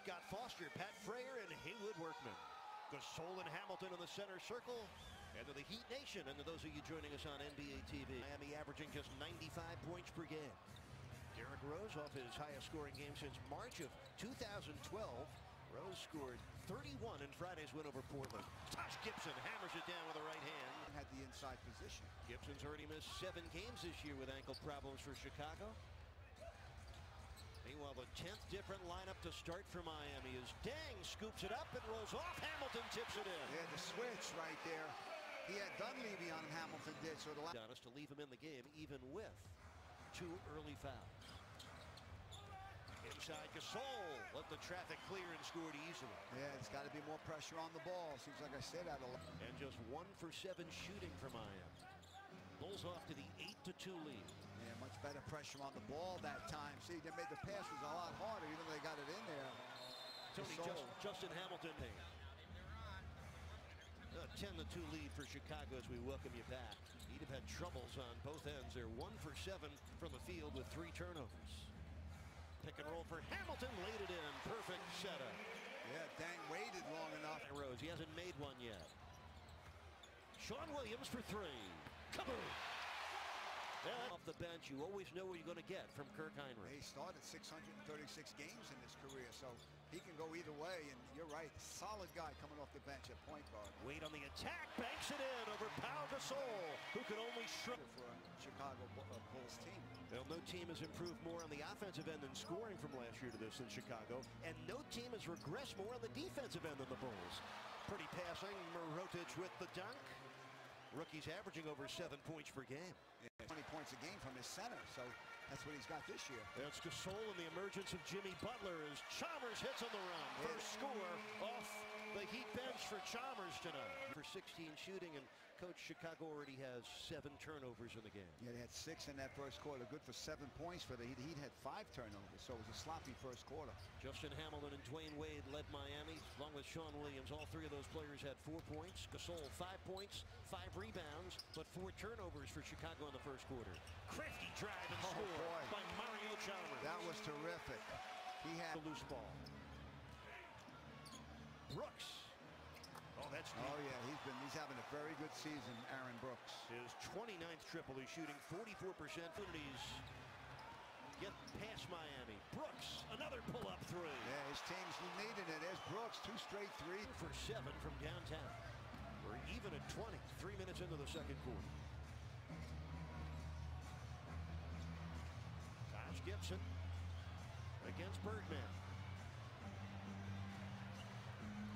Scott Foster, Pat Frayer, and Haywood Workman. Gasol and Hamilton in the center circle. And to the Heat Nation, and to those of you joining us on NBA TV. Miami averaging just 95 points per game. Derrick Rose off his highest scoring game since March of 2012. Rose scored 31 in Friday's win over Portland. Taj Gibson hammers it down with the right hand. Had the inside position. Gibson's already missed 7 games this year with ankle problems for Chicago. Meanwhile, the 10th different lineup to start for Miami is Deng scoops it up and rolls off. Hamilton tips it in. Yeah, the switch right there. He had Dunleavy on him, Hamilton did. So the honest to leave him in the game even with 2 early fouls. Inside Gasol, let the traffic clear and scored easily. Yeah, it's got to be more pressure on the ball. Seems like I said that a lot. And just 1 for 7 shooting for Miami. Bulls off to the 8-2 lead. Yeah, much better pressure on the ball that time. See, they made the pass was a lot harder, even though they got it in there. Tony, Justin Hamilton. A 10-2 lead for Chicago as we welcome you back. He'd have had troubles on both ends. They're 1 for 7 from the field with 3 turnovers. Pick and roll for Hamilton, laid it in. Perfect setup. Yeah, Deng waited long enough. Rose, he hasn't made one yet. Sean Williams for 3. Kaboom! Off the bench, you always know what you're going to get from Kirk Heinrich. He started 636 games in his career, so he can go either way. And you're right, solid guy coming off the bench at point guard. Wade on the attack, banks it in over Pau Gasol, who can only shrug for a Chicago Bulls team. Well, no team has improved more on the offensive end than scoring from last year to this than Chicago, and no team has regressed more on the defensive end than the Bulls. Pretty passing, Mirotic with the dunk. Rookie's averaging over 7 points per game. Yeah, 20 points a game from his center, so that's what he's got this year. That's Gasol and the emergence of Jimmy Butler as Chalmers hits on the run. First score off the Heat bench for Chalmers tonight. For 16 shooting, and Coach Chicago already has 7 turnovers in the game. Yeah, they had 6 in that first quarter, good for 7 points for the Heat. The Heat had 5 turnovers, so it was a sloppy first quarter. Justin Hamilton and Dwayne Wade led Miami, along with Sean Williams. All 3 of those players had 4 points. Gasol 5 points, 5 rebounds, but 4 turnovers for Chicago in the first quarter. Crafty drive and score by Mario Chalmers. That was terrific. He had the loose ball. Brooks. Oh, that's deep. Oh yeah, he's having a very good season, Aaron Brooks. His 29th triple. He's shooting 44%. Opportunities get past Miami. Brooks, another pull-up 3. Yeah, his team's needing it. There's Brooks, 2 straight 3 for 7 from downtown. We're even at 20. 3 minutes into the second quarter. Taj Gibson against Birdman.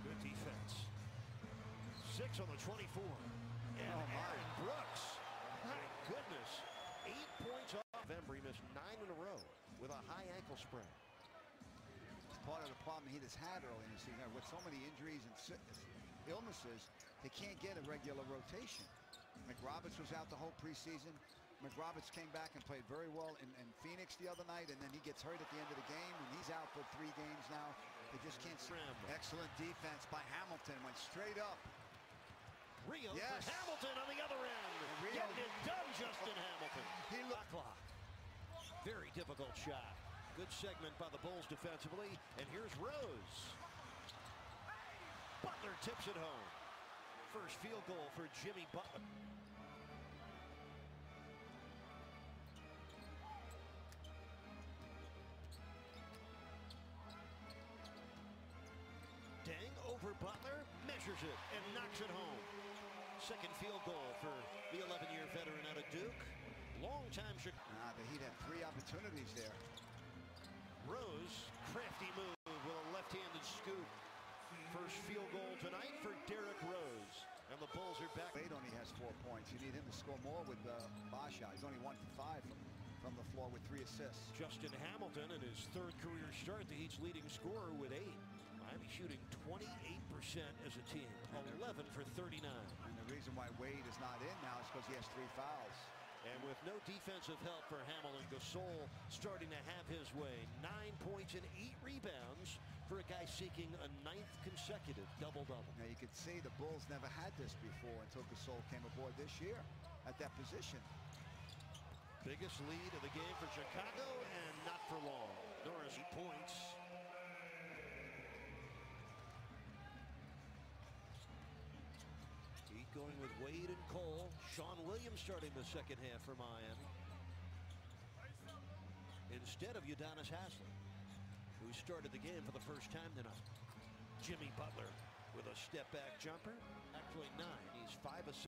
Good defense. 6 on the 24. And Aaron Brooks. My goodness. 8 points off. Embry missed 9 in a row with a high ankle sprain. It's part of the problem he has had early in the season. With so many injuries and illnesses, they can't get a regular rotation. McRoberts was out the whole preseason. McRoberts came back and played very well in Phoenix the other night, and then he gets hurt at the end of the game, and he's out for 3 games now. They just can't see. Excellent defense by Hamilton. Went straight up. Rio for Hamilton on the other end. Getting it done, Justin Hamilton. He looked clock. Very difficult shot. Good segment by the Bulls defensively. And here's Rose. Butler tips it home. First field goal for Jimmy Butler. Deng over Butler, measures it and knocks it home. Second field goal for the 11-year veteran out of Duke. Long time Chicago. The Heat had 3 opportunities there. Rose, crafty move with a left-handed scoop. First field goal tonight for Derrick Rose. And the Bulls are back. Wade only has 4 points. You need him to score more with Basha. He's only 1 for 5 from the floor with 3 assists. Justin Hamilton in his 3rd career start, the Heat's leading scorer with 8. Miami shooting 28% as a team, 11 for 39. And the reason why Wade is not in now is because he has 3 fouls. And with no defensive help for Hamilton, Gasol starting to have his way. 9 points and 8 rebounds for a guy seeking a 9th consecutive double-double. Now you can see the Bulls never had this before until Gasol came aboard this year at that position. Biggest lead of the game for Chicago, and not for long. Norris points. going with Wade and Cole. Sean Williams starting the second half for Miami, instead of Udonis Haslem, who started the game for the first time tonight. Jimmy Butler with a step back jumper. Actually 9. He's 5 assists.